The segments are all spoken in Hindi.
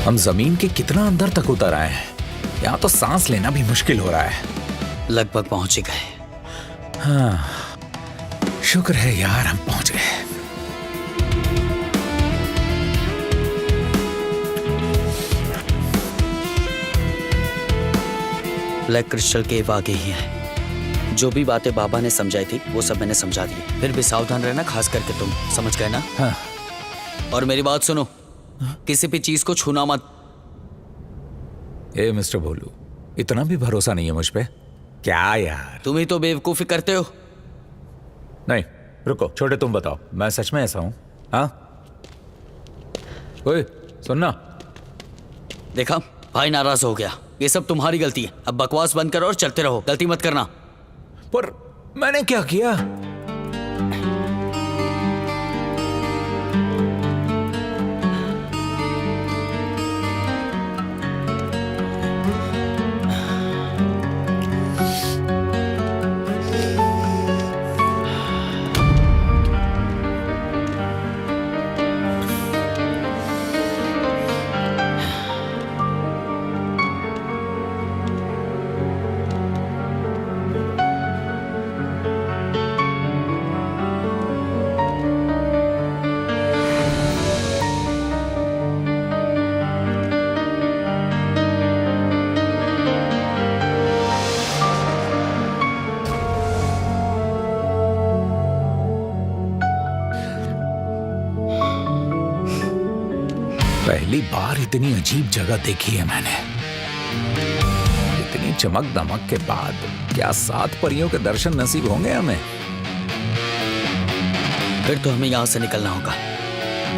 हम जमीन के कितना अंदर तक उतर आए हैं। यहाँ तो सांस लेना भी मुश्किल हो रहा है। लगभग पहुंच ही गए। हाँ, शुक्र है यार हम पहुंच गए। ब्लैक क्रिस्टल केव आगे ही है। जो भी बातें बाबा ने समझाई थी वो सब मैंने समझा दी। फिर भी सावधान रहना, खास करके तुम, समझ गए ना? हाँ। और मेरी बात सुनो, किसी भी चीज को छूना मत। ए मिस्टर भोलू, इतना भी भरोसा नहीं है मुझ पे? क्या यार, तुम ही तो बेवकूफी करते हो। नहीं रुको, छोटे तुम बताओ, मैं सच में ऐसा हूं? हाँ, ओए सुनना। देखा, भाई नाराज हो गया। ये सब तुम्हारी गलती है। अब बकवास बंद करो और चलते रहो, गलती मत करना। पर मैंने क्या किया? पहली बार इतनी अजीब जगह देखी है मैंने। इतनी चमक दमक के बाद क्या 7 परियों के दर्शन नसीब होंगे हमें? फिर तो हमें यहाँ से निकलना होगा।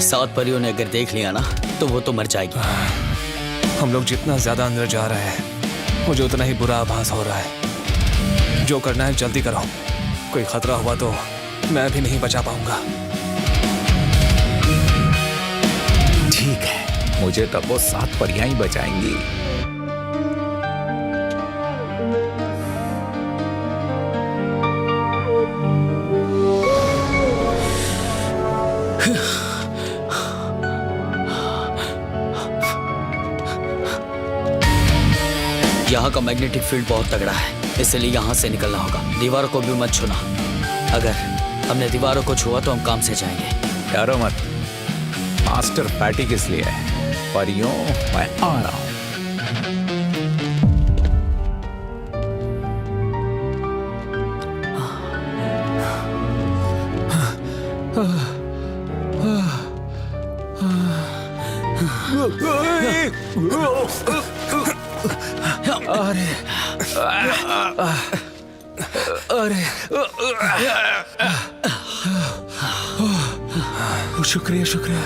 7 परियों ने अगर देख लिया ना तो वो तो मर जाएगी। हम लोग जितना ज्यादा अंदर जा रहे हैं मुझे उतना ही बुरा आभास हो रहा है। जो करना है जल्दी करो, कोई खतरा हुआ तो मैं भी नहीं बचा पाऊंगा। ठीक है, मुझे तब वो 7 परियां ही बचाएंगी। यहाँ का मैग्नेटिक फील्ड बहुत तगड़ा है, इसलिए यहाँ से निकलना होगा। दीवारों को भी मत छूना। अगर हमने दीवारों को छुआ तो हम काम से जाएंगे। डरो मत, मास्टर पैटी किस लिए है? परियों, मैं आ रहा हूं। अरे अरे शुक्रिया शुक्रिया,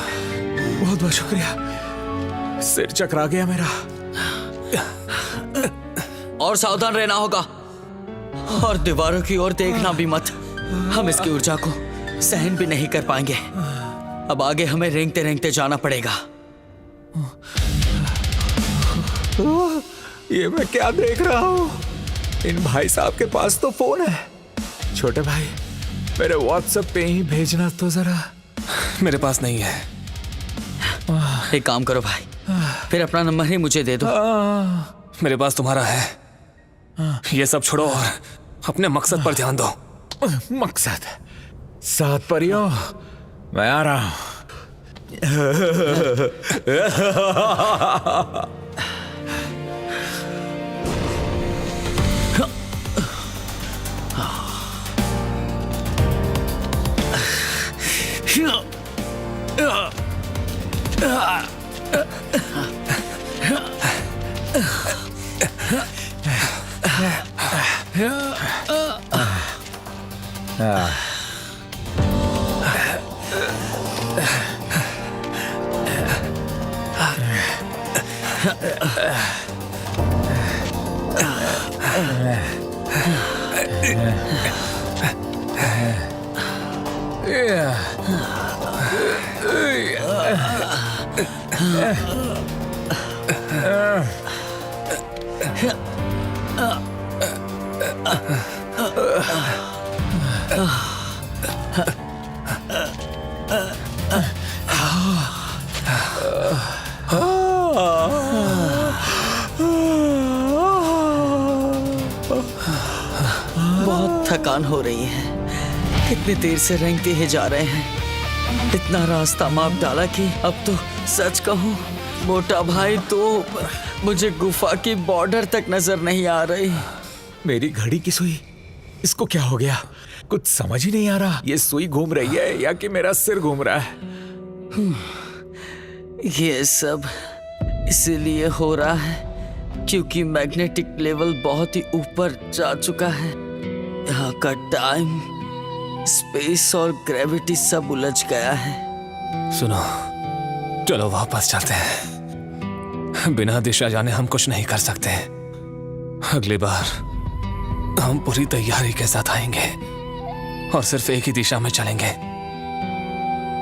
बहुत बहुत शुक्रिया। सिर चकरा गया मेरा। और सावधान रहना होगा, और दीवारों की ओर देखना भी मत। हम इसकी ऊर्जा को सहन भी नहीं कर पाएंगे। अब आगे हमें रेंगते रेंगते जाना पड़ेगा। ये मैं क्या देख रहा हूँ? इन भाई साहब के पास तो फोन है। छोटे भाई, मेरे व्हाट्सएप पे ही भेजना तो जरा। मेरे पास नहीं है। एक काम करो भाई, फिर अपना नंबर ही मुझे दे दो। मेरे पास तुम्हारा है। ये सब छोड़ो और अपने मकसद पर ध्यान दो। मकसद? 7 परियों, मैं आ रहा हूं। थकान हो रही है। कितनी देर से रेंगते ही जा रहे हैं। इतना रास्ता माप डाला कि अब तो सच कहूँ मोटा भाई तो मुझे गुफा की बॉर्डर तक नजर नहीं आ रही। मेरी घड़ी की सुई, इसको क्या हो गया? कुछ समझ ही नहीं आ रहा। ये सुई घूम रही है या कि मेरा सिर घूम रहा है? ये सब इसीलिए हो रहा है क्योंकि मैग्नेटिक लेवल बहुत ही ऊपर जा चुका है। यहाँ का टाइम, स्पेस और ग्रेविटी सब उलझ गया है। सुनो, चलो वापस चलते हैं। बिना दिशा जाने हम कुछ नहीं कर सकते। अगली बार हम पूरी तैयारी के साथ आएंगे और सिर्फ एक ही दिशा में चलेंगे,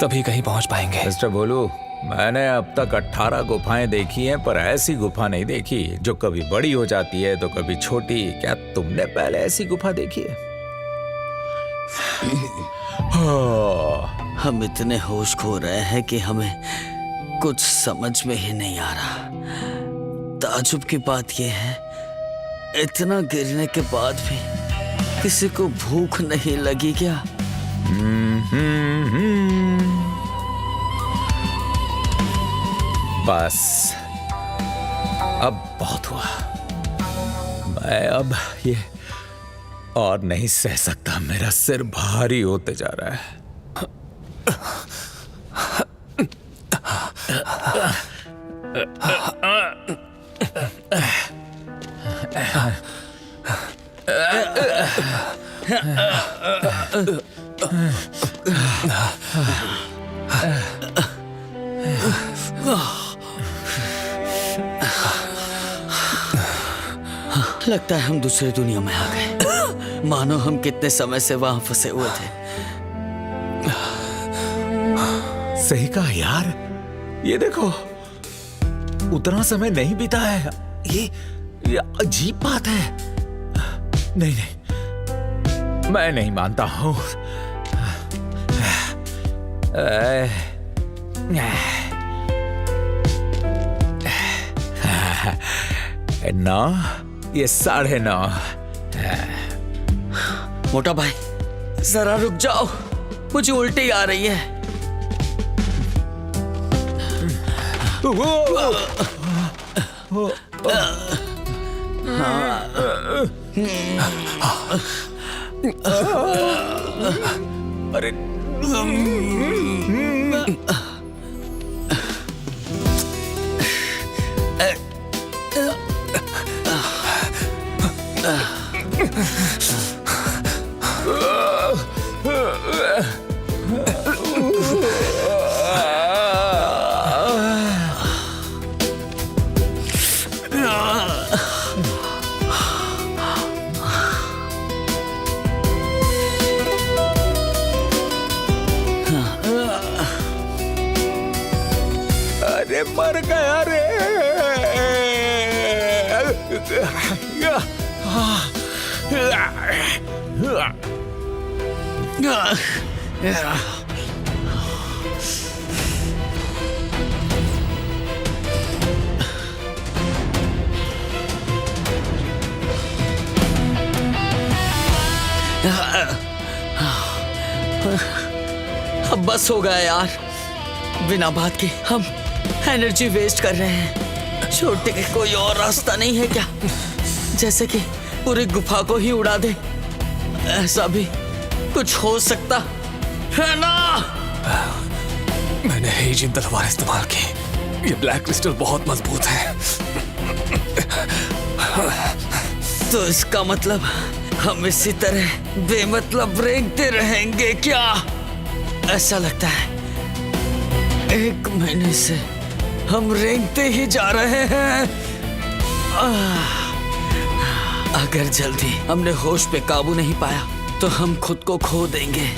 तभी कहीं पहुंच पाएंगे। मिस्टर भोलू, मैंने अब तक 18 गुफाएं देखी हैं, पर ऐसी गुफा नहीं देखी जो कभी बड़ी हो जाती है तो कभी छोटी। क्या तुमने पहले ऐसी गुफा देखी है? हम इतने होश खो रहे हैं कि हमें कुछ समझ में ही नहीं आ रहा। ताजुब की बात यह है, इतना गिरने के बाद भी किसी को भूख नहीं लगी क्या? बस अब बहुत हुआ। मैं अब ये और नहीं सह सकता। मेरा सिर भारी होते जा रहा है। लगता है हम दूसरी दुनिया में आ गए। मानो हम कितने समय से वहां फंसे हुए थे। सही कहा यार। ये देखो, उतना समय नहीं बीता है। ये अजीब बात है। नहीं नहीं, मैं नहीं मानता हूं। नौ, ये 9:30। मोटा भाई जरा रुक जाओ, मुझे उल्टी आ रही है। अरे अरे मर गया रे। अब बस हो गया यार। बिना बात के हम एनर्जी वेस्ट कर रहे हैं। छोड़ने के कोई और रास्ता नहीं है क्या? जैसे कि पूरी गुफा को ही उड़ा दे, ऐसा भी कुछ हो सकता है ना? मैंने हेजिन तलवार इस्तेमाल की। ये ब्लैक क्रिस्टल बहुत मजबूत है। तो इसका मतलब हम इसी तरह बेमतलब रेंगते रहेंगे क्या? ऐसा लगता है 1 महीने से हम रेंगते ही जा रहे हैं। अगर जल्दी हमने होश पे काबू नहीं पाया तो हम खुद को खो देंगे।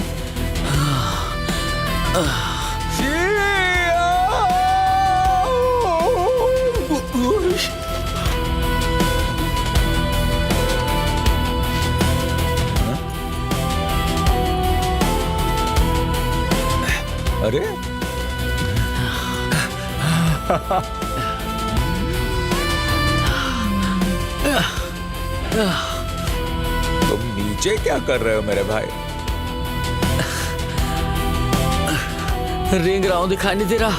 अरे तुम नीचे क्या कर रहे हो मेरे भाई? रेंग रहा हूं, दिखाई नहीं दे रहा।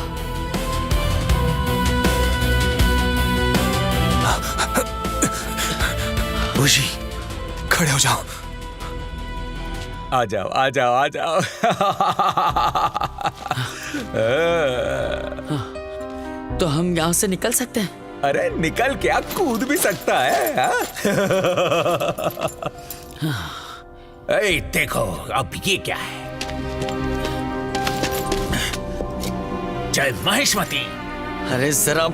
बुशी, खड़े हो जाओ। आ जाओ आ जाओ आ जाओ। तो हम यहाँ से निकल सकते हैं? अरे निकल क्या, कूद भी सकता है। ए, देखो अब ये क्या है? जय महेशमती। अरे जरा,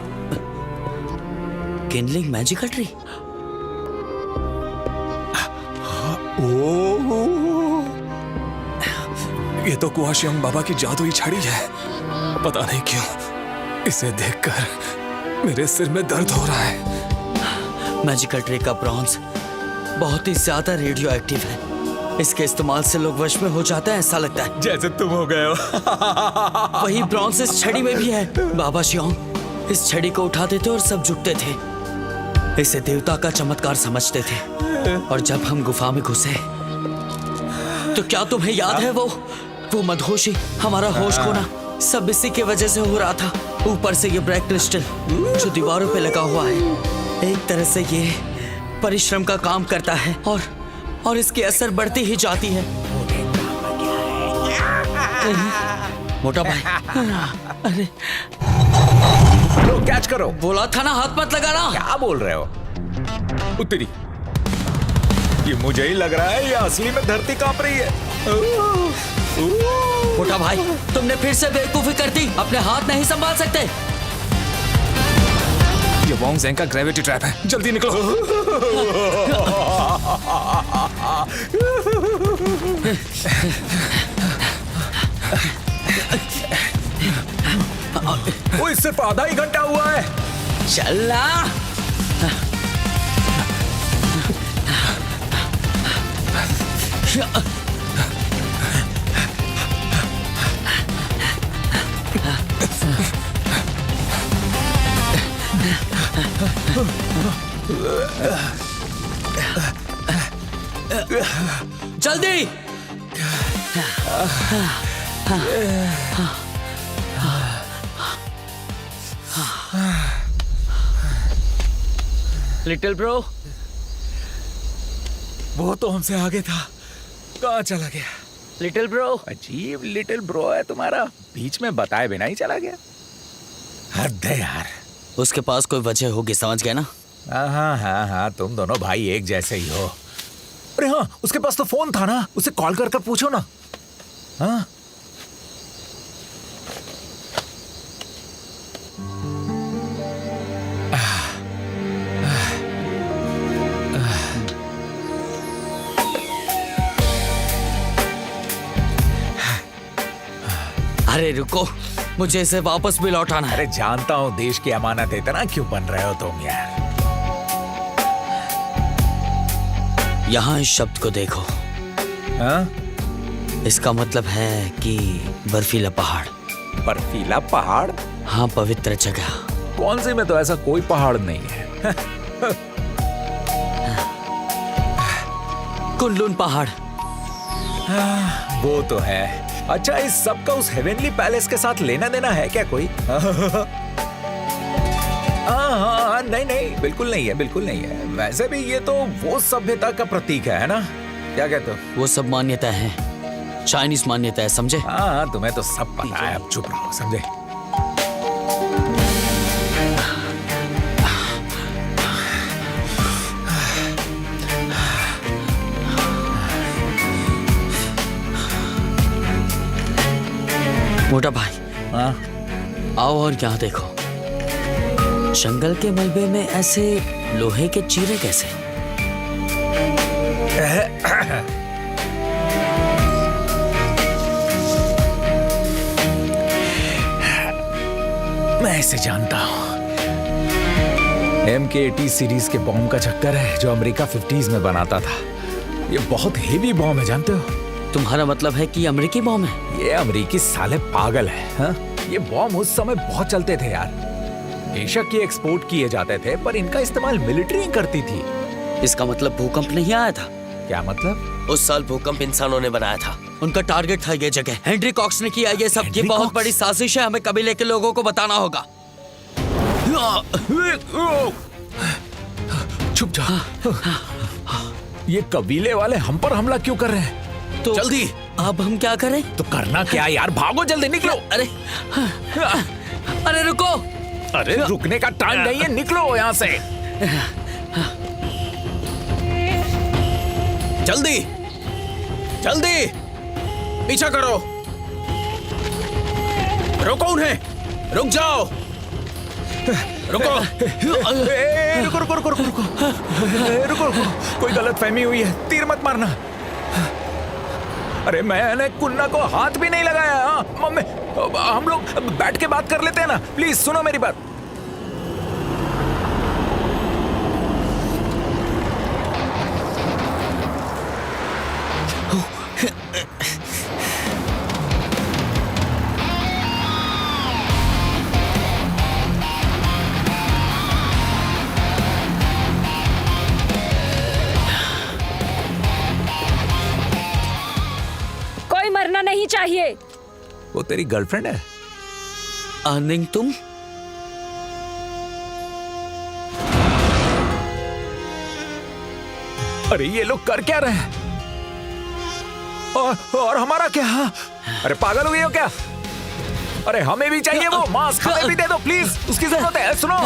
किनलिंग मैजिकल ट्री। ये तो कुआशियंग बाबा की जादुई छड़ी है। पता नहीं क्यों इसे देखकर मेरे सिर में दर्द हो रहा है। मैजिकल ट्री का ब्रॉन्ज बहुत ही ज्यादा रेडियो एक्टिव है। इसके इस्तेमाल से लोग वश में हो जाते हैं, ऐसा लगता है जैसे तुम हो गए हो। वही ब्रॉन्ज इस छड़ी में भी है। बाबा शियोंग इस छड़ी को उठाते थे और सब झुकते थे। इसे देवता का चमत्कार समझते थे। और जब हम गुफा में घुसे तो क्या तुम्हें याद है वो मदहोशी, हमारा होश खोना, सब इसी की वजह से हो रहा था। ऊपर से ये ब्लैक क्रिस्टल जो दीवारों पे लगा हुआ है, एक तरह से ये परिश्रम का काम करता है और इसकी असर बढ़ती ही जाती है। मोटा भाई, अरे लो कैच करो। बोला था ना हाथ मत लगाना। क्या बोल रहे हो? उत्तरी, ये मुझे ही लग रहा है ये असली में धरती कांप रही है। मोटा भाई, तुमने फिर से बेवकूफी कर दी। अपने हाथ नहीं संभाल सकते। ये वोंग ज़ेंग का ग्रेविटी ट्रैप है, जल्दी निकलो। वो सिर्फ आधा ही घंटा हुआ है। चलना। जल्दी। लिटिल ब्रो, वो तो हमसे आगे था, कहाँ चला गया? Little bro. अजीब लिटिल ब्रो है तुम्हारा, बीच में बताए बिना ही चला गया। हद है यार। उसके पास कोई वजह होगी, समझ गए ना? हाँ, तुम दोनों भाई एक जैसे ही हो। अरे हाँ, उसके पास तो फोन था ना, उसे कॉल कर पूछो ना। हाँ अरे रुको, मुझे इसे वापस भी लौटाना है। अरे जानता हूँ देश की अमानत है, इतना क्यों बन रहे हो तुम यार? यहाँ इस शब्द को देखो। हाँ? इसका मतलब है कि बर्फीला पहाड़। बर्फीला पहाड़? हाँ, पवित्र जगह। कौन सी में तो ऐसा कोई पहाड़ नहीं है। कुनलुन पहाड़। वो तो है। अच्छा, इस सब का उस हेवेनली पैलेस के साथ लेना देना है क्या कोई? हाँ, नहीं, बिल्कुल नहीं है, बिल्कुल नहीं है। वैसे भी ये तो वो सभ्यता का प्रतीक है ना? क्या कहते हो? वो सब मान्यता है, चाइनीज मान्यता है, समझे? हाँ, तुम्हें तो सब पता है, अब चुप रहो, समझे? मोटा भाई, हाँ? आओ और यहाँ देखो। जंगल के मलबे में ऐसे लोहे के चीरे कैसे? मैं इसे जानता हूँ। MK-80 सीरीज के बॉम्ब का चक्कर है जो अमेरिका 50s में बनाता था। ये बहुत हेवी बॉम्ब है, जानते हो? तुम्हारा मतलब है कि अमेरिकी बॉम्ब है? ये अमेरिकी साले पागल है। हाँ? ये बॉम्ब उस समय बहुत चलते थे यार। बेशक ये एक्सपोर्ट किए जाते थे, पर इनका इस्तेमाल मिलिट्री करती थी। इसका मतलब भूकंप नहीं आया था? क्या मतलब? उस साल भूकंप इंसानों ने बनाया था, उनका टारगेट था ये जगह। हेनरी कॉक्स ने किया ये सब। ये हेनरी बहुत कॉक्स? बड़ी साजिश है, हमें कबीले के लोगों को बताना होगा। चुप जा। ये कबीले वाले हम पर हमला क्यों कर रहे हैं? तो जल्दी। अब हम क्या करें? तो करना क्या यार, भागो जल्दी, निकलो। अरे अरे रुको। अरे रुकने का टाइम नहीं है, निकलो यहाँ से। जल्दी जल्दी पीछा करो, रोको उन्हें, रुक जाओ, रुको। रुको रुको रुको रुको रुको रुको रुको, कोई गलत फहमी हुई है, तीर मत मारना। अरे मैंने कुन्ना को हाथ भी नहीं लगाया। हाँ मम्मी, हम लोग बैठ के बात कर लेते हैं ना, प्लीज सुनो मेरी बात। कोई मरना नहीं चाहिए। वो तेरी गर्लफ्रेंड है? आनिंग तुम? अरे ये लोग कर क्या रहे हैं? और हमारा क्या? हाँ? अरे पागल हो गए हो क्या? अरे हमें भी चाहिए वो मास्क, हमें भी दे दो प्लीज, उसकी जरूरत है। सुनो,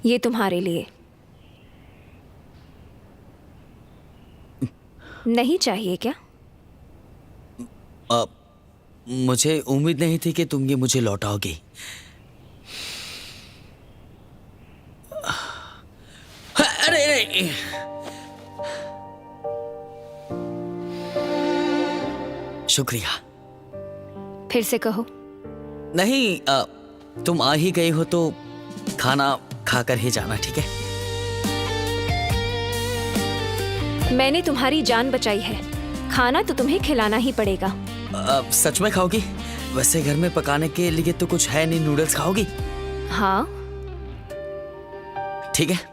ये तुम्हारे लिए। नहीं चाहिए क्या? मुझे उम्मीद नहीं थी कि तुम ये मुझे लौटाओगी। अरे अरे शुक्रिया। फिर से कहो। नहीं, तुम आ ही गई हो तो खाना खाकर ही जाना, ठीक है? मैंने तुम्हारी जान बचाई है, खाना तो तुम्हें खिलाना ही पड़ेगा। सच में खाओगी? वैसे घर में पकाने के लिए तो कुछ है नहीं, नूडल्स खाओगी? हाँ। ठीक है।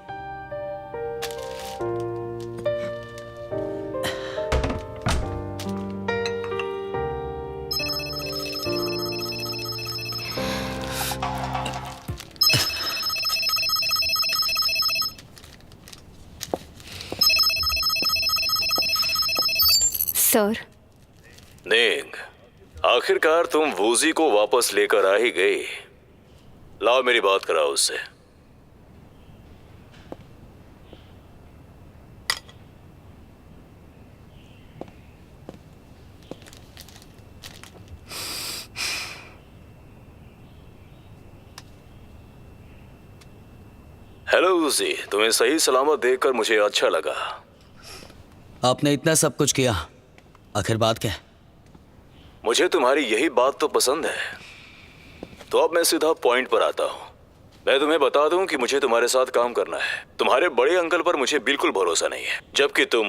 सर। निंग, आखिरकार तुम वूजी को वापस लेकर आ ही गई। लाओ मेरी बात कराओ उससे। हेलो वूजी, तुम्हें सही सलामत देखकर मुझे अच्छा लगा। आपने इतना सब कुछ किया, आखिर बात क्या है? मुझे तुम्हारी यही बात तो पसंद है। तो अब मैं सीधा पॉइंट पर आता हूँ। मैं तुम्हें बता दूं कि मुझे तुम्हारे साथ काम करना है। तुम्हारे बड़े अंकल पर मुझे बिल्कुल भरोसा नहीं है, जबकि तुम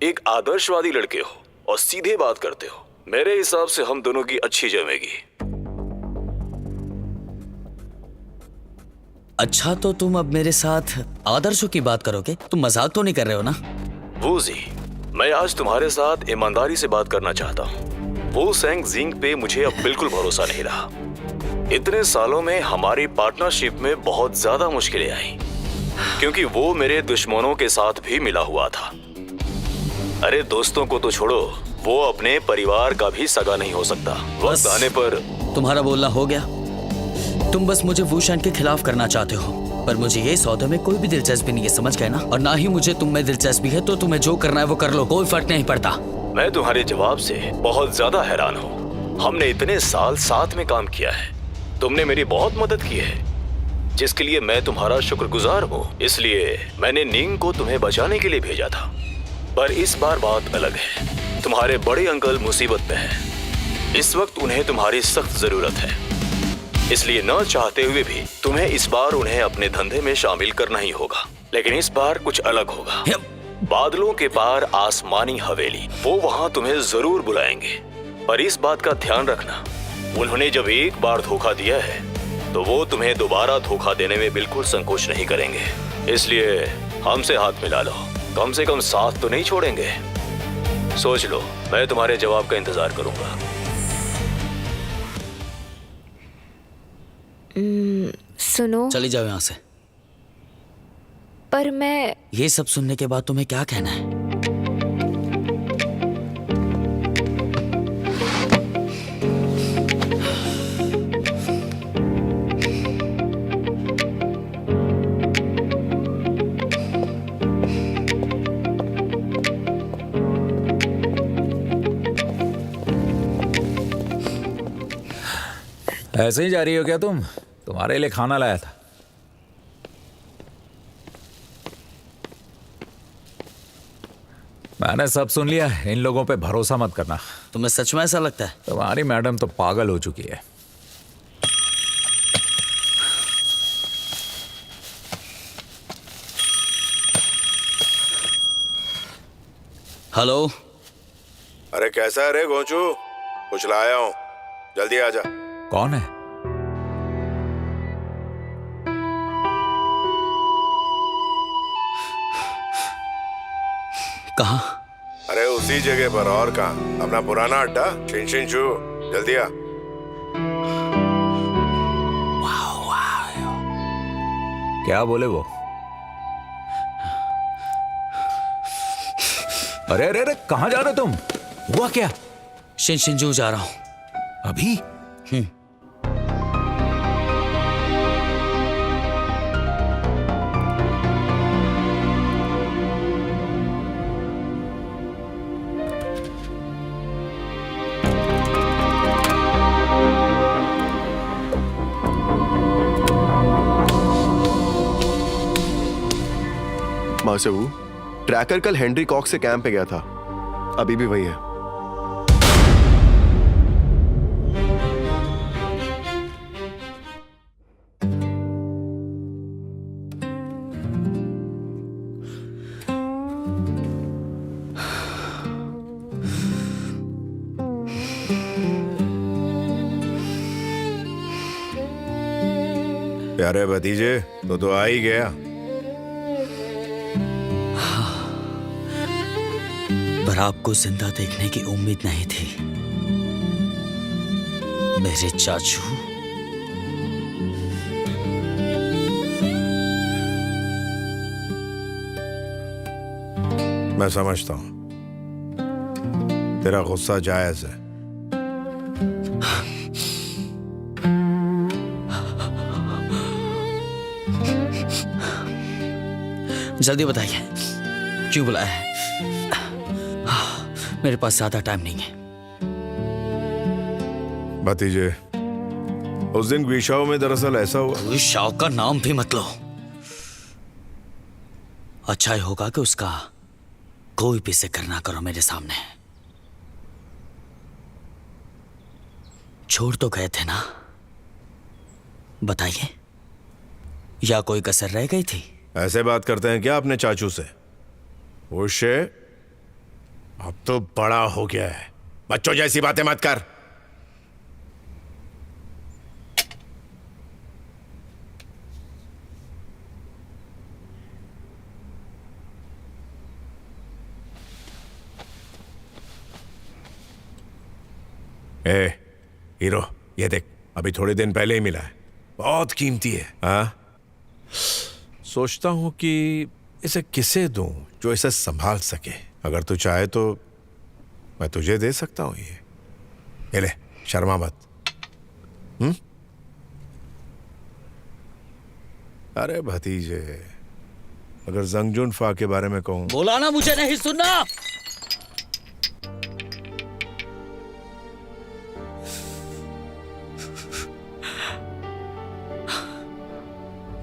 एक आदर्शवादी लड़के हो और सीधे बात करते हो। मेरे हिसाब से हम दोनों की अच्छी जमेगी। अच्छा, तो तुम अब मेरे साथ आदर्शों की बात करोगे? तुम मजाक तो नहीं कर रहे हो ना? वूजी, मैं आज तुम्हारे साथ ईमानदारी से बात करना चाहता हूँ। वो सेंग जिंग पे मुझे अब बिल्कुल भरोसा नहीं रहा। इतने सालों में हमारी पार्टनरशिप में बहुत ज्यादा मुश्किलें आई, क्योंकि वो मेरे दुश्मनों के साथ भी मिला हुआ था। अरे दोस्तों को तो छोड़ो, वो अपने परिवार का भी सगा नहीं हो सकता। वक्त आने पर तुम्हारा बोलना हो गया। तुम बस मुझे वूशैन के खिलाफ करना चाहते हो। पर मुझे ये सौदे में कोई भी दिलचस्पी नहीं है, समझ गए ना? और ना ही मुझे तुम में दिलचस्पी है, तो तुम्हें जो करना है वो कर लो, कोई फर्क नहीं पड़ता। मैं तुम्हारे जवाब से बहुत ज्यादा हैरान हूँ। हमने इतने साल साथ में काम किया है, तुमने मेरी बहुत मदद की है, जिसके लिए मैं तुम्हारा शुक्रगुजार हूँ। इसलिए मैंने नींग को तुम्हें बचाने के लिए भेजा था। पर इस बार बात अलग है। तुम्हारे बड़े अंकल मुसीबत में हैं। इस वक्त उन्हें तुम्हारी सख्त जरूरत है, इसलिए न चाहते हुए भी तुम्हें इस बार उन्हें अपने धंधे में शामिल करना ही होगा। लेकिन इस बार कुछ अलग होगा। बादलों के पार आसमानी हवेली, वो वहाँ तुम्हें जरूर बुलाएंगे। पर इस बात का ध्यान रखना, उन्होंने जब एक बार धोखा दिया है तो वो तुम्हें दोबारा धोखा देने में बिल्कुल संकोच नहीं करेंगे। इसलिए हमसे हाथ मिला लो, कम से कम साथ तो नहीं छोड़ेंगे। सोच लो, मैं तुम्हारे जवाब का इंतजार करूंगा। सुनो, चली जाओ यहाँ से। पर मैं ये सब सुनने के बाद तुम्हें क्या कहना है? ऐसे ही जा रही हो क्या तुम? तुम्हारे लिए खाना लाया था। मैंने सब सुन लिया। इन लोगों पे भरोसा मत करना। तुम्हें सच में ऐसा लगता है? तुम्हारी मैडम तो पागल हो चुकी है। हेलो। अरे कैसा है रे गोचू? कुछ लाया हूँ, जल्दी आ जा। कौन है? कहाँ? अरे उसी जगह पर, और कहाँ? अपना पुराना अड्डा शिनशिनचू, जल्दी आ। क्या बोले वो? अरे अरे अरे, कहाँ जा रहे हो तुम? हुआ क्या? शिनशिनजू जा रहा हूँ। अभी? मासेवू, ट्रैकर कल हेनरी कॉक्स से कैंप पे गया था। अभी भी वही है। प्यारे भतीजे, तो आ ही गया। पर आपको जिंदा देखने की उम्मीद नहीं थी मेरे चाचू। मैं समझता हूँ, तेरा गुस्सा जायज है। जल्दी बताइए, क्यों बुलाया है? मेरे पास ज्यादा टाइम नहीं है। भतीजे, उस दिन ग्वीशाओ में दरअसल ऐसा हुआ। ग्वीशाओ का नाम भी मत लो। अच्छा ही होगा कि उसका कोई भी जिक्र ना करो मेरे सामने। छोड़ तो गए थे ना? बताइए, या कोई कसर रह गई थी? ऐसे बात करते हैं क्या अपने चाचू से? उसे अब तो बड़ा हो गया है, बच्चों जैसी बातें मत कर। ए हीरो, ये देख, अभी थोड़े दिन पहले ही मिला है, बहुत कीमती है। हाँ, सोचता हूं कि इसे किसे दूं जो इसे संभाल सके। अगर तू चाहे तो मैं तुझे दे सकता हूं ये ले, शर्मा मत। अरे भतीजे, अगर जंगजुनफा के बारे में कहूं, बोला ना मुझे नहीं सुनना।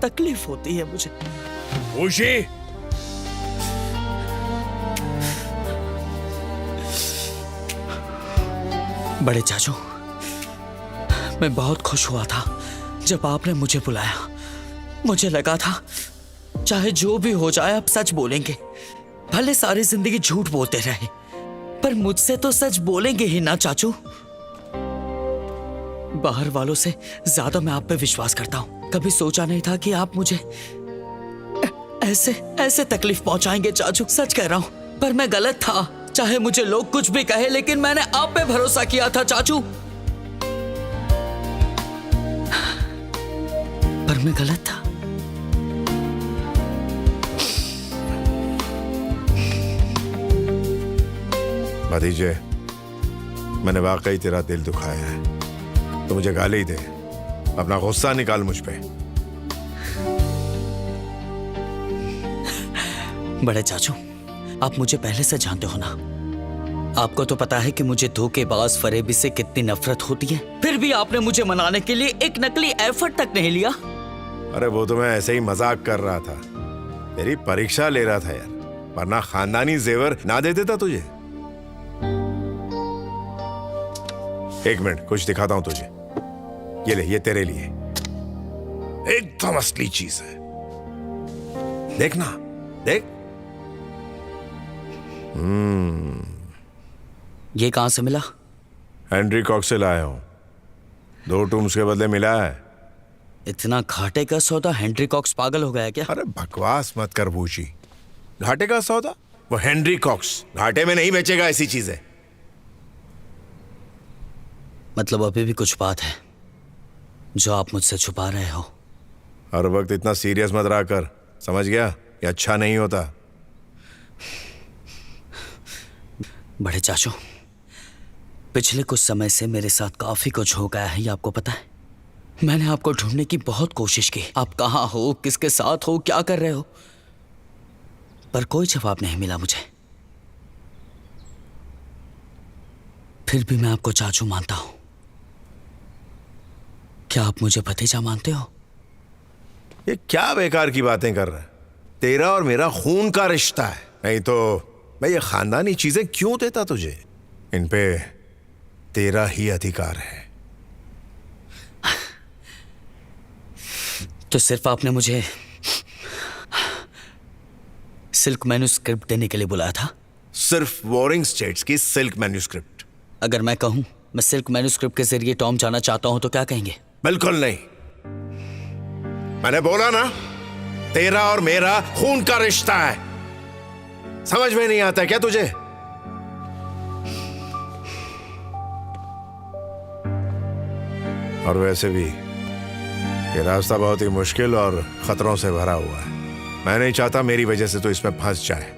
तकलीफ होती है मुझे। ऊशी, बड़े चाचू, मैं बहुत खुश हुआ था जब आपने मुझे बुलाया। मुझे लगा था चाहे जो भी हो जाए आप सच बोलेंगे, भले सारी जिंदगी झूठ बोलते रहे, पर मुझसे तो सच बोलेंगे ही ना चाचू। बाहर वालों से ज्यादा मैं आप पे विश्वास करता हूं। कभी सोचा नहीं था कि आप मुझे ऐसे ऐसे तकलीफ पहुंचाएंगे चाचू, सच कह रहा हूं। पर मैं गलत था, चाहे मुझे लोग कुछ भी कहे, लेकिन मैंने आप पे भरोसा किया था चाचू। पर मैं गलत था। भतीजे, मैंने वाकई तेरा दिल दुखाया है, तो मुझे गाली दे, अपना गुस्सा निकाल मुझ पे। बड़े चाचू, आप मुझे पहले से जानते हो ना। आपको तो पता है कि मुझे धोखेबाज फरेबी से कितनी नफरत होती है, फिर भी आपने मुझे मनाने के लिए एक नकली एफर्ट तक नहीं लिया। अरे वो तो मैं ऐसे ही मजाक कर रहा था, तेरी परीक्षा ले रहा था यार, वरना खानदानी जेवर ना दे देता तुझे। एक मिनट, कुछ दिखाता हूं तुझे। ये ले, ये तेरे लिए एकदम असली चीज है, देखना, देख। ये कहां से मिला? हेनरी कॉक्स से लाया हूं, 2 टूम्स के बदले मिला है। इतना घाटे का सौदा? हेनरी कॉक्स पागल हो गया क्या? अरे बकवास मत कर भूषी, घाटे का सौदा? वो हेनरी कॉक्स घाटे में नहीं बेचेगा ऐसी चीजें। मतलब अभी भी कुछ बात है जो आप मुझसे छुपा रहे हो? हर वक्त इतना सीरियस मत रहा कर, समझ गया? ये अच्छा नहीं होता। बड़े चाचू, पिछले कुछ समय से मेरे साथ काफी कुछ हो गया है, ये आपको पता है। मैंने आपको ढूंढने की बहुत कोशिश की, आप कहाँ हो, किसके साथ हो, क्या कर रहे हो, पर कोई जवाब नहीं मिला मुझे। फिर भी मैं आपको चाचू मानता हूं। क्या आप मुझे भतीजा मानते हो? ये क्या बेकार की बातें कर रहा है? तेरा और मेरा खून का रिश्ता है, नहीं तो मैं ये खानदानी चीजें क्यों देता तुझे? इन पे तेरा ही अधिकार है। तो सिर्फ आपने मुझे सिल्क मैन्यूस्क्रिप्ट देने के लिए बुलाया था? सिर्फ वॉरिंग स्टेट्स की सिल्क मैन्यूस्क्रिप्ट। अगर मैं कहूं मैं सिल्क मैन्यूस्क्रिप्ट के जरिए टॉम जाना चाहता हूं तो क्या कहेंगे? बिल्कुल नहीं। मैंने बोला ना, तेरा और मेरा खून का रिश्ता है। समझ में नहीं आता क्या तुझे? और वैसे भी ये रास्ता बहुत ही मुश्किल और खतरों से भरा हुआ है। मैं नहीं चाहता मेरी वजह से तो इसमें फंस जाए।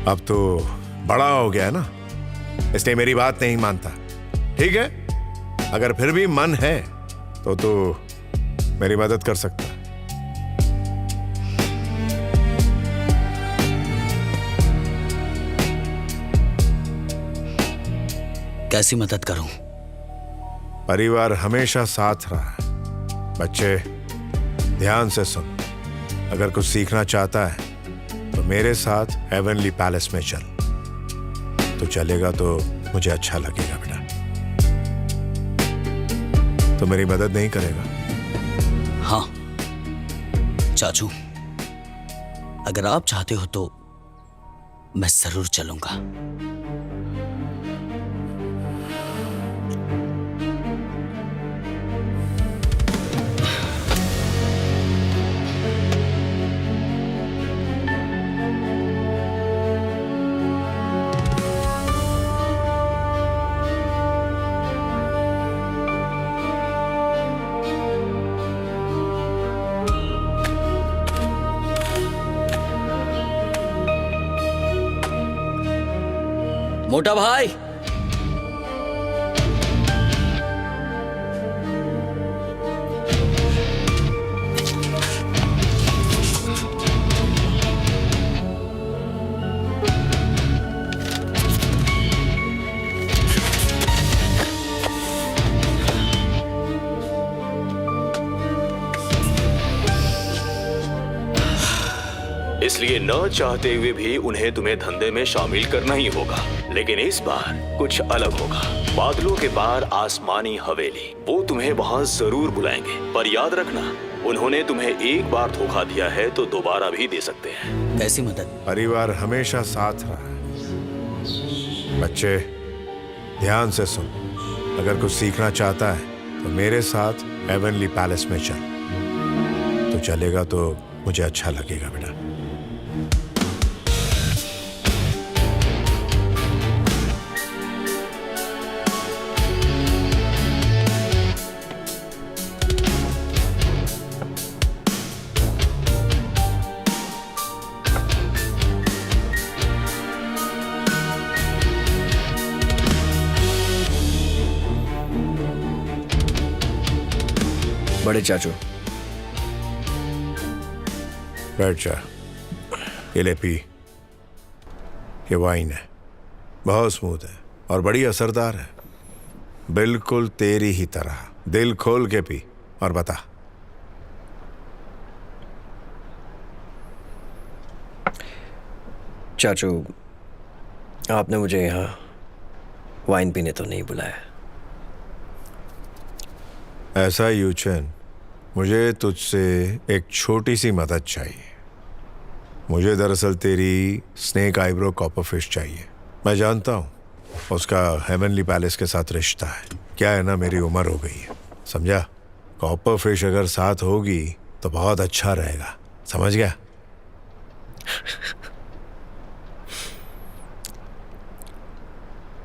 अब तो बड़ा हो गया है ना, इसलिए मेरी बात नहीं मानता। ठीक है, अगर फिर भी मन है तो तू मेरी मदद कर सकता है। कैसी मदद करूं? परिवार हमेशा साथ रहा है। बच्चे ध्यान से सुन, अगर कुछ सीखना चाहता है तो मेरे साथ हेवनली पैलेस में चल। तो चलेगा तो मुझे अच्छा लगेगा बेटा। तो मेरी मदद नहीं करेगा? हाँ चाचू, अगर आप चाहते हो तो मैं जरूर चलूंगा। मोटा भाई, इसलिए न चाहते हुए भी उन्हें तुम्हें धंधे में शामिल करना ही होगा। लेकिन इस बार कुछ अलग होगा। बादलों के पार आसमानी हवेली, वो तुम्हें वहाँ जरूर बुलाएंगे। पर याद रखना, उन्होंने तुम्हें एक बार धोखा दिया है तो दोबारा भी दे सकते हैं। कैसी मदद? परिवार हमेशा साथ रहा है। बच्चे ध्यान से सुन, अगर कुछ सीखना चाहता है तो मेरे साथ हेवनली पैलेस में चल। तो चलेगा तो मुझे अच्छा लगेगा बेटा। बड़े चाचू, बैठ जा, ये ले पी। ये वाइन है, बहुत स्मूथ है और बड़ी असरदार है, बिल्कुल तेरी ही तरह। दिल खोल के पी और बता। चाचू, आपने मुझे यहाँ वाइन पीने तो नहीं बुलाया। ऐसा यूचन, मुझे तुझसे एक छोटी सी मदद चाहिए। मुझे दरअसल तेरी स्नेक आईब्रो कॉपर फिश चाहिए। मैं जानता हूँ उसका हेवनली पैलेस के साथ रिश्ता है। क्या है ना, मेरी उम्र हो गई है, समझा? कॉपर फिश अगर साथ होगी तो बहुत अच्छा रहेगा, समझ गया?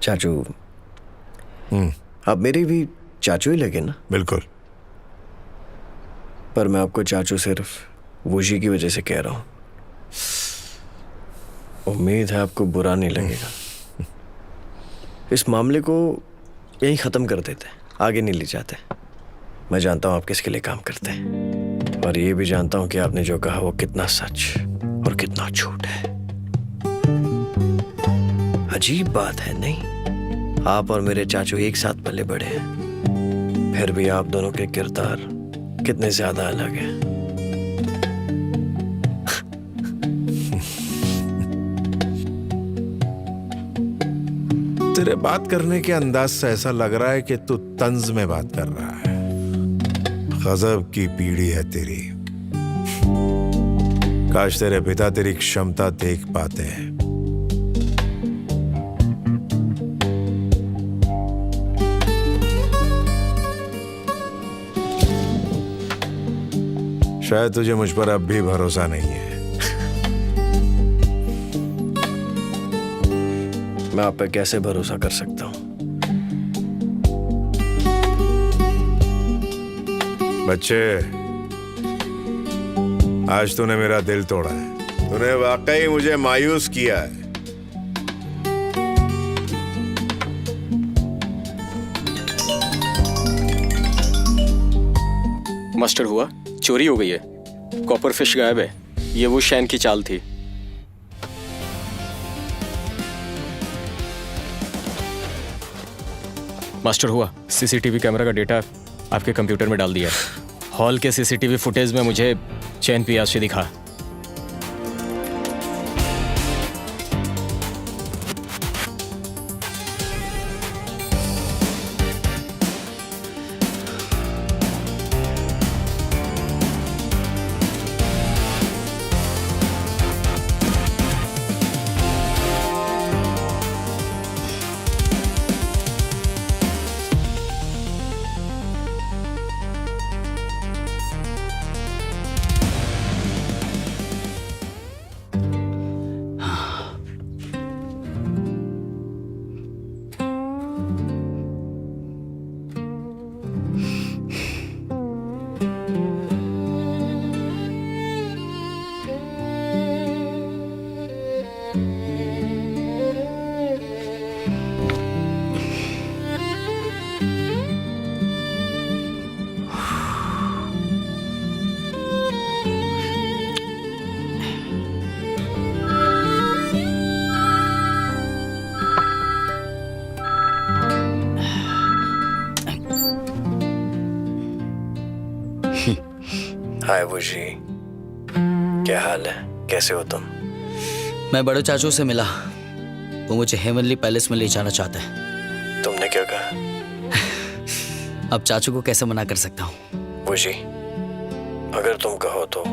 चाचू, आप मेरे भी चाचू ही लगे ना? बिल्कुल। पर मैं आपको चाचू सिर्फ वुशी की वजह से कह रहा हूँ। उम्मीद है आपको बुरा नहीं लगेगा। इस मामले को यहीं ख़त्म कर देते हैं, आगे नहीं ले जाते। मैं जानता हूँ आप किसके लिए काम करते हैं, और ये भी जानता हूँ कि आपने जो कहा वो कितना सच और कितना झूठ है। अजीब बात है नहीं? आप और मेरे चाचू एक साथ पले बड़े हैं, फिर भी आप दोनों के किरदार कितने ज्यादा अलग हैं। तेरे बात करने के अंदाज से ऐसा लग रहा है कि तू तंज में बात कर रहा है। गजब की पीढ़ी है तेरी। काश तेरे पिता तेरी क्षमता देख पाते हैं। शायद तुझे मुझ पर अब भी भरोसा नहीं है। मैं आप पे कैसे भरोसा कर सकता हूँ? बच्चे, आज तूने मेरा दिल तोड़ा है। तूने वाकई मुझे मायूस किया है। मास्टर, हुआ चोरी हो गई है। कॉपर फिश गायब है। ये वो शैन की चाल थी। मास्टर, हुआ सीसीटीवी कैमरा का डेटा आपके कंप्यूटर में डाल दिया है। हॉल के सीसीटीवी फुटेज में मुझे चैन पियासे दिखा। हाय वुशी, क्या हाल है? कैसे हो तुम? मैं बड़े चाचू से मिला, वो मुझे हेवनली पैलेस में ले जाना चाहता है। तुमने क्या कहा? अब चाचू को कैसे मना कर सकता हूँ? वो जी, अगर तुम कहो तो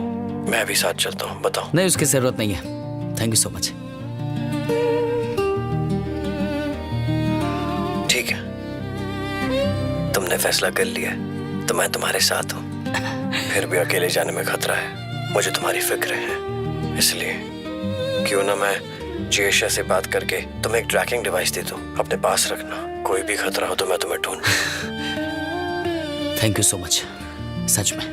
मैं भी साथ चलता हूँ, बताओ। नहीं, उसकी जरूरत नहीं है। Thank you so much. ठीक है, तुमने फैसला कर लिया तो मैं तुम्हारे साथ हूँ। फिर भी अकेले जाने में खतरा है, मुझे तुम्हारी फिक्र है, इसलिए क्यों ना मैं जेशा से बात करके तुम्हें एक ट्रैकिंग डिवाइस दे दूँ, अपने पास रखना। कोई भी खतरा हो तो मैं तुम्हें ढूंढ। थैंक यू सो मच, सच में।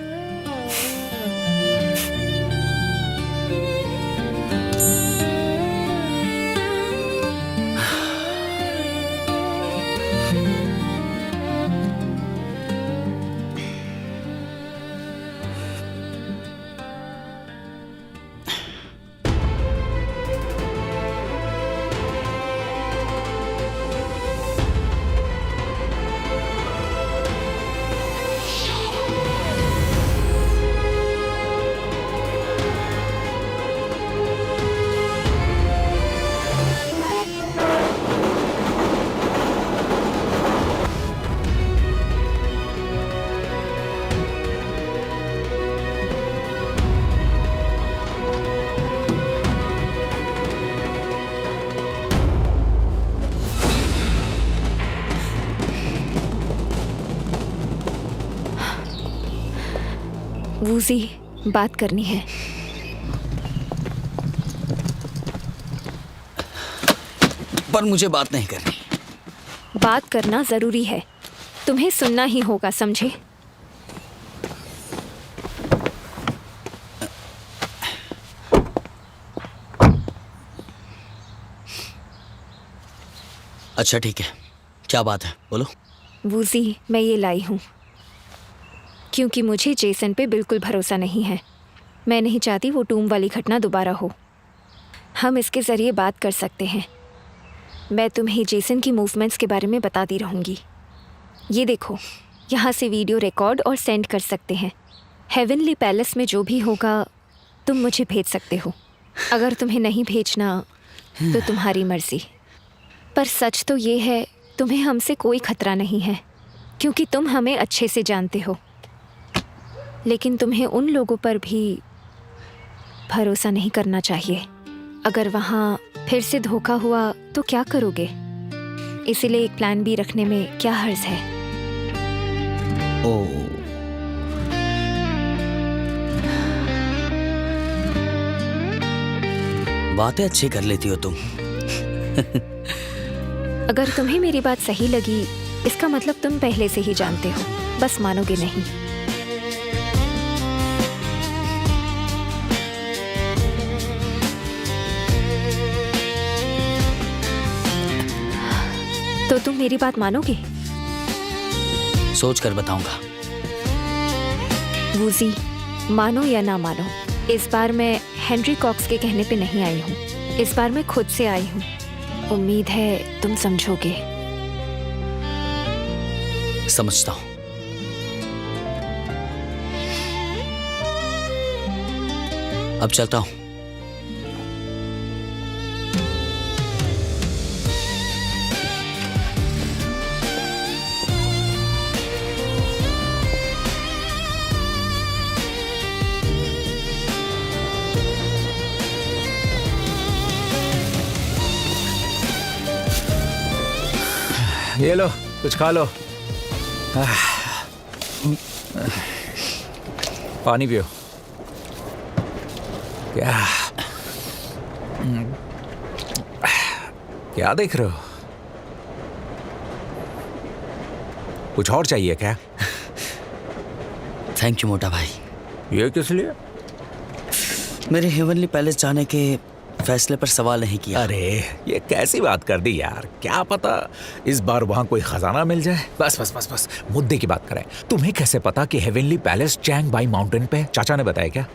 वूजी, बात करनी है। पर मुझे बात नहीं करनी। बात करना जरूरी है, तुम्हें सुनना ही होगा, समझे? अच्छा ठीक है, क्या बात है, बोलो। वूजी, मैं ये लाई हूँ क्योंकि मुझे जेसन पे बिल्कुल भरोसा नहीं है। मैं नहीं चाहती वो टूम वाली घटना दोबारा हो। हम इसके ज़रिए बात कर सकते हैं। मैं तुम्हें जेसन की मूवमेंट्स के बारे में बताती रहूँगी। ये देखो, यहाँ से वीडियो रिकॉर्ड और सेंड कर सकते हैं। हेवनली पैलेस में जो भी होगा तुम मुझे भेज सकते हो। अगर तुम्हें नहीं भेजना तो तुम्हारी मर्ज़ी। पर सच तो ये है, तुम्हें हमसे कोई खतरा नहीं है क्योंकि तुम हमें अच्छे से जानते हो। लेकिन तुम्हें उन लोगों पर भी भरोसा नहीं करना चाहिए। अगर वहाँ फिर से धोखा हुआ तो क्या करोगे? इसीलिए एक प्लान बी रखने में क्या हर्ज है? ओह, बातें अच्छी कर लेती हो तुम। अगर तुम्हें मेरी बात सही लगी, इसका मतलब तुम पहले से ही जानते हो, बस मानोगे नहीं। तो तुम मेरी बात मानोगे? सोच कर बताऊंगा। वूजी, मानो या ना मानो, इस बार मैं हेनरी कॉक्स के कहने पे नहीं आई हूँ। इस बार मैं खुद से आई हूँ। उम्मीद है तुम समझोगे। समझता हूँ। अब चलता हूँ। ये लो, कुछ खा लो। पानी पियो। क्या देख रहे हो? कुछ और चाहिए क्या? थैंक यू मोटा भाई। ये किस लिए? मेरे हेवनली पैलेस जाने के फैसले पर सवाल नहीं किया। अरे ये कैसी बात कर दी यार। क्या पता इस बार वहां कोई खजाना मिल जाए। बस बस बस बस मुद्दे की बात करें। तुम्हें कैसे पता कि heavenly palace Changbai mountain पे? चाचा ने बताया क्या?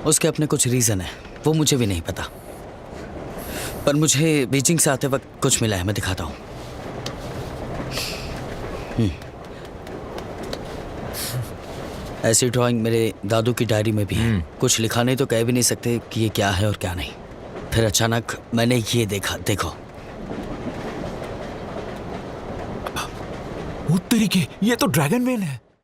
उसके अपने कुछ रीजन है, वो मुझे भी नहीं पता। पर मुझे बीजिंग से आते वक्त कुछ मिला है, मैं दिखाता हूँ। ऐसी ड्राइंग मेरे दादू की डायरी में भी है। कुछ लिखा नहीं तो कह भी नहीं सकते कि ये क्या है और क्या नहीं। फिर अचानक मैंने ये देखा, देखो। वो तरीके, ये तो ड्रैगन मैन है।